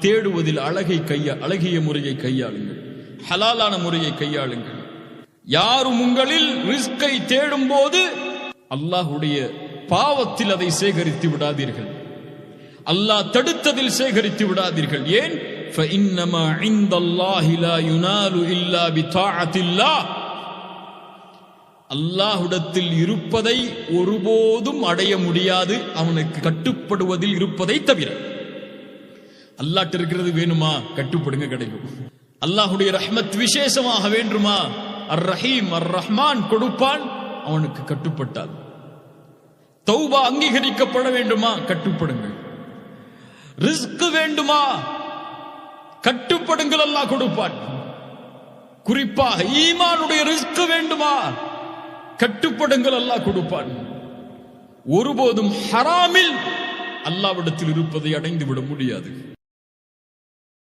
தேடுவதில் அழகிய முறையை கையாளுங்கள், ஹலாலான முறையை கையாளுங்கள். யாரும் உங்களில் ரிஸ்கை தேடும் போது அல்லாஹ்வுடைய பாவத்தில் அதை சேகரித்து விடாதீர்கள், அல்லாஹ் தடுத்ததில் சேகரித்து விடாதீர்கள். ஏன்? فإنما عند الله لا ينال إلا بطاعة الله. அல்லாஹ்விடத்தில் இருப்பதை ஒருபோதும் அடைய முடியாது அவனுக்கு கட்டுப்படுவதில் இருப்பதை தவிர. அல்லாஹ்ட்ட இருக்கிறது வேணுமா? கட்டுப்படுங்க, கிடைக்கும். அல்லாஹ்வுடைய ரஹ்மத் விசேஷமாக வேண்டுமா? அர் ரஹீம் அர் ரஹ்மான் கொடுப்பான், அவனுக்கு கட்டுப்பட்டால். தௌபா அங்கீகரிக்கப்பட வேண்டுமா? கட்டுப்படுங்கள். ரிஸ்க் வேண்டுமா? கட்டுப்படுங்கள், அல்லாஹ் கொடுப்பான். குறிப்பாக ஈமானுடைய ரிஸ்க் வேண்டுமா? கட்டுப்படுங்கள், அல்லாஹ் கொடுப்பான். ஒருபோதும் ஹராமில் அல்லாஹ்விடத்தில் இருப்பதை அடைந்து விட முடியாது.